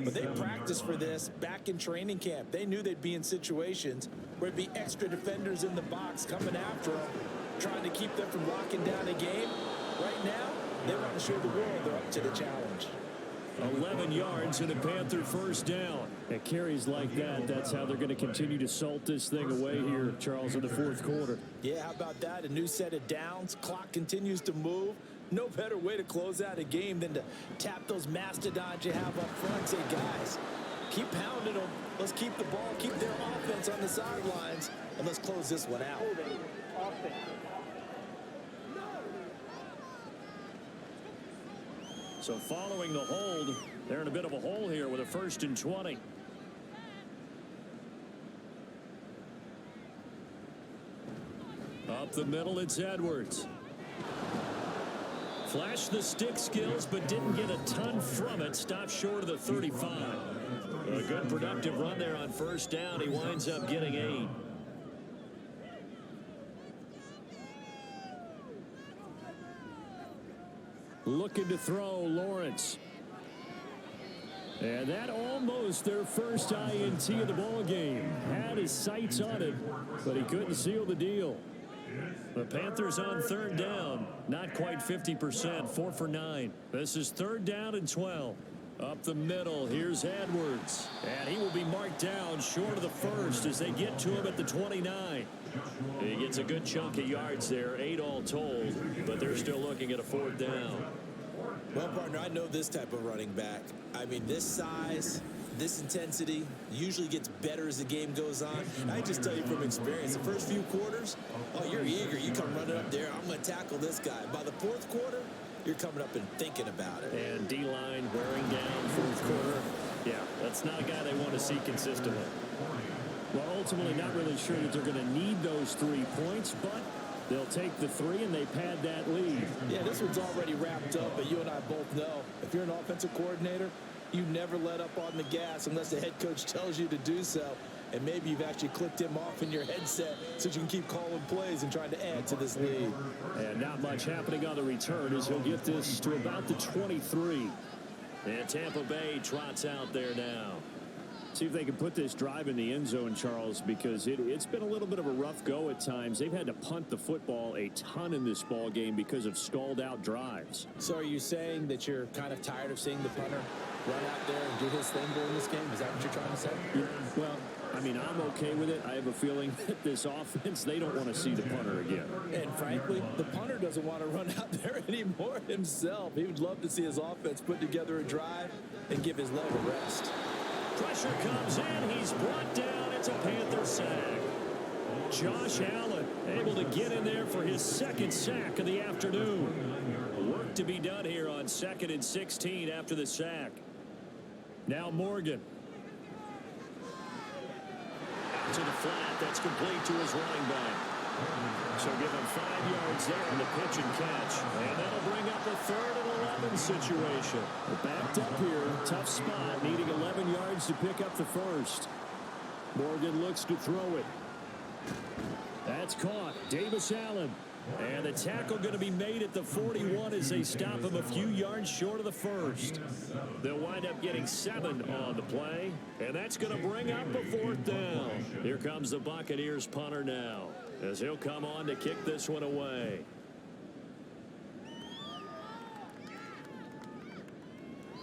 but they practiced for this back in training camp. They knew they'd be in situations where it'd be extra defenders in the box coming after them, trying to keep them from locking down a game. Right now, they want to show the world they're up to the challenge. 11 yards and a Panther first down. At carries like that, that's how they're going to continue to salt this thing away here, Charles, in the fourth quarter. Yeah, how about that? A new set of downs. Clock continues to move. No better way to close out a game than to tap those mastodons you have up front and say, guys, keep pounding them. Let's keep the ball, keep their offense on the sidelines, and let's close this one out. Holding. Offense. So following the hold, they're in a bit of a hole here with a 1st and 20. Up the middle, it's Edwards. Flashed the stick skills, but didn't get a ton from it. Stopped short of the 35. A good productive run there on 1st down. He winds up getting 8. Looking to throw, Lawrence. And that almost their first INT of the ball game. Had his sights on it, but he couldn't seal the deal. The Panthers on 3rd down. Not quite 50%. 4 for 9. This is 3rd down and 12. Up the middle, here's Edwards. And he will be marked down short of the 1st as they get to him at the 29. He gets a good chunk of yards there, 8 all told, but they're still looking at a 4th down. Well, partner, I know this type of running back. I mean, this size, this intensity usually gets better as the game goes on. I just tell you from experience, the first few quarters, oh, you're eager. You come running up there, I'm going to tackle this guy. By the 4th quarter, you're coming up and thinking about it. And D-line wearing down 4th quarter. Yeah, that's not a guy they want to see consistently. Well, ultimately not really sure that they're going to need those 3 points, but they'll take the 3 and they pad that lead. Yeah, this one's already wrapped up, but you and I both know if you're an offensive coordinator, you never let up on the gas unless the head coach tells you to do so. And maybe you've actually clicked him off in your headset so you can keep calling plays and trying to add to this lead. And not much happening on the return as he'll get this to about the 23. And Tampa Bay trots out there now. See if they can put this drive in the end zone, Charles, because it's been a little bit of a rough go at times. They've had to punt the football a ton in this ball game because of stalled out drives. So are you saying that you're kind of tired of seeing the punter run out there and do his thing during this game? Is that what you're trying to say? Yeah, well, I mean, I'm okay with it. I have a feeling that this offense, they don't want to see the punter again. And frankly, the punter doesn't want to run out there anymore himself. He would love to see his offense put together a drive and give his leg a rest. Pressure comes in. He's brought down. It's a Panther sack. Josh Allen able to get in there for his 2nd sack of the afternoon. Work to be done here on 2nd and 16 after the sack. Now Morgan. Out to the flat. That's complete to his running back. So give him 5 yards there on the pitch and catch. And that'll bring up a 3rd and 11 situation. They're backed up here. Tough spot. Needing 11 yards to pick up the 1st. Morgan looks to throw it. That's caught. Davis Allen. And the tackle going to be made at the 41 as they stop him a few yards short of the 1st. They'll wind up getting 7 on the play. And that's going to bring up a 4th down. Here comes the Buccaneers punter now, as he'll come on to kick this one away.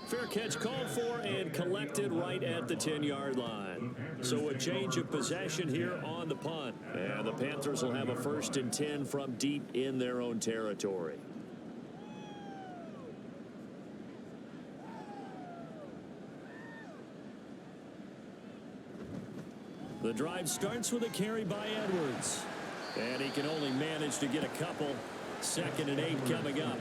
Fair catch called for and collected right at the 10-yard line. So a change of possession here on the punt. And the Panthers will have a 1st and 10 from deep in their own territory. The drive starts with a carry by Edwards. And he can only manage to get a couple. 2nd and 8 coming up.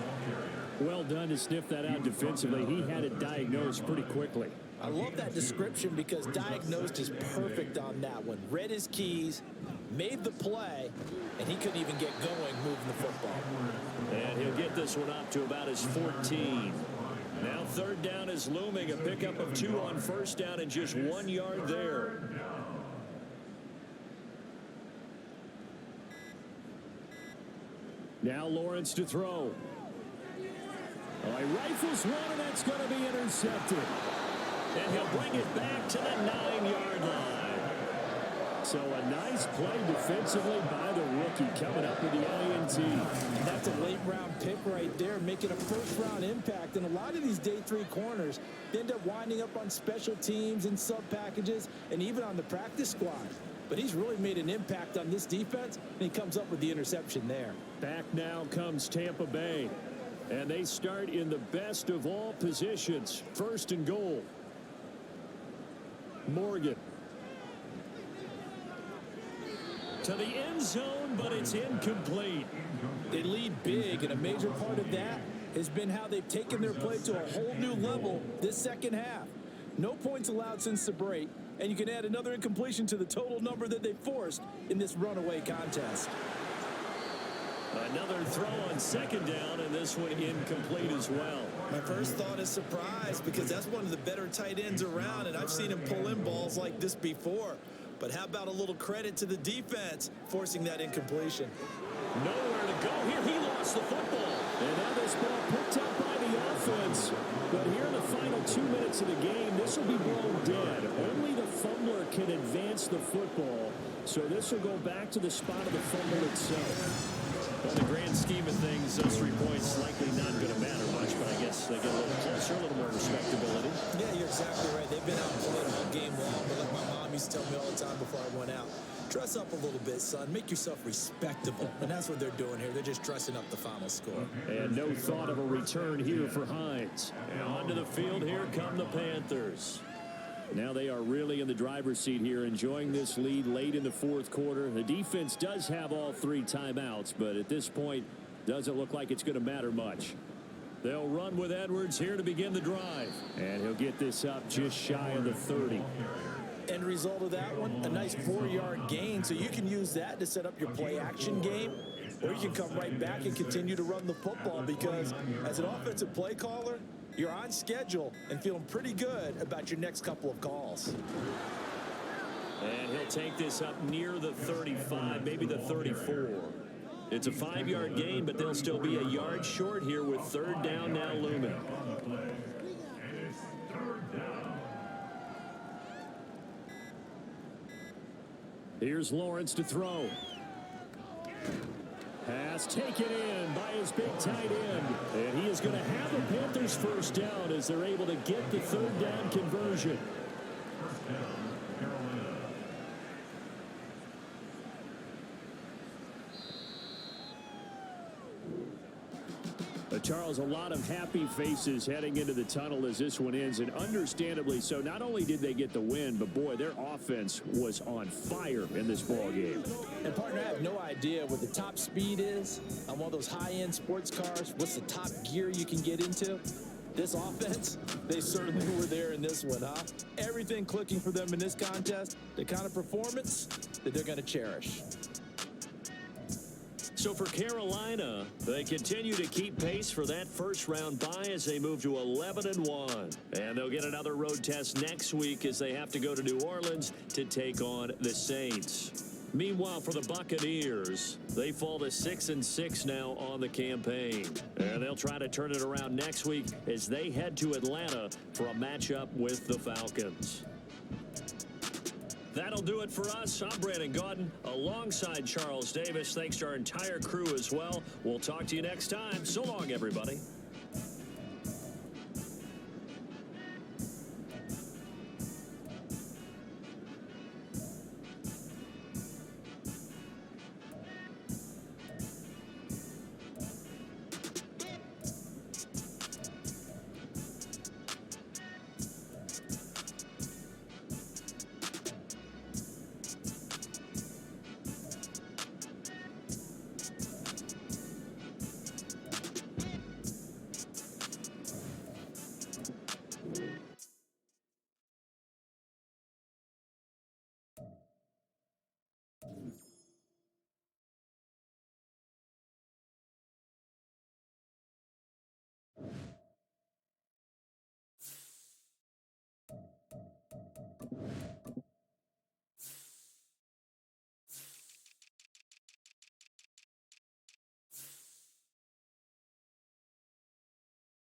Well done to sniff that out defensively. He had it diagnosed pretty quickly. I love that description because diagnosed is perfect on that one. Read his keys, made the play, and he couldn't even get going moving the football. And he'll get this one up to about his 14. Now 3rd down is looming. A pickup of 2 on 1st down and just 1 yard there. Now Lawrence to throw. Oh, he rifles one, and that's going to be intercepted. And he'll bring it back to the 9-yard line. So a nice play defensively by the rookie coming up with the INT. That's a late-round pick right there, making a first-round impact. And a lot of these day 3 corners end up winding up on special teams and sub-packages and even on the practice squad. But he's really made an impact on this defense, and he comes up with the interception there. Back now comes Tampa Bay. And they start in the best of all positions. 1st and goal. Morgan. To the end zone, but it's incomplete. They lead big, and a major part of that has been how they've taken their play to a whole new level this second half. No points allowed since the break, and you can add another incompletion to the total number that they forced in this runaway contest. Another throw on second down, and this one incomplete as well. My first thought is surprise, because that's one of the better tight ends around, and I've seen him pull in balls like this before. But how about a little credit to the defense forcing that incompletion? Nowhere to go here. He lost the football. And now this ball picked up by the offense. But here in the final 2 minutes of the game, this will be blown dead. Only the fumbler can advance the football. So this will go back to the spot of the fumble itself. Well, in the grand scheme of things, those 3 points likely not going to matter much, but I guess they get a little closer, a little more respectability. Yeah, you're exactly right. They've been out playing all game long, but like my mom used to tell me all the time before I went out, dress up a little bit, son. Make yourself respectable. And that's what they're doing here. They're just dressing up the final score. And no thought of a return here for Hines. And onto the field, here come the Panthers. Now they are really in the driver's seat here, enjoying this lead late in the fourth quarter. The defense does have all 3 timeouts, but at this point, doesn't look like it's going to matter much. They'll run with Edwards here to begin the drive. And he'll get this up just shy of the 30. End result of that one, a nice 4-yard gain, so you can use that to set up your play-action game, or you can come right back and continue to run the football, because as an offensive play caller, you're on schedule and feeling pretty good about your next couple of calls. And he'll take this up near the 35, maybe the 34. It's a 5-yard gain, but they'll still be a yard short here with third down now looming. Here's Lawrence to throw. Pass taken in by his big tight end. And he is going to have the Panthers first down as they're able to get the third down conversion. Charles, a lot of happy faces heading into the tunnel as this one ends, and understandably so. Not only did they get the win, but boy, their offense was on fire in this ball game. And partner, I have no idea what the top speed is on one of those high-end sports cars. What's the top gear you can get into? This offense, they certainly were there in this one, huh? Everything clicking for them in this contest, the kind of performance that they're going to cherish. So for Carolina, they continue to keep pace for that first-round bye as they move to 11-1. And they'll get another road test next week as they have to go to New Orleans to take on the Saints. Meanwhile, for the Buccaneers, they fall to 6-6 now on the campaign. And they'll try to turn it around next week as they head to Atlanta for a matchup with the Falcons. That'll do it for us. I'm Brandon Gaudin alongside Charles Davis. Thanks to our entire crew as well. We'll talk to you next time. So long, everybody.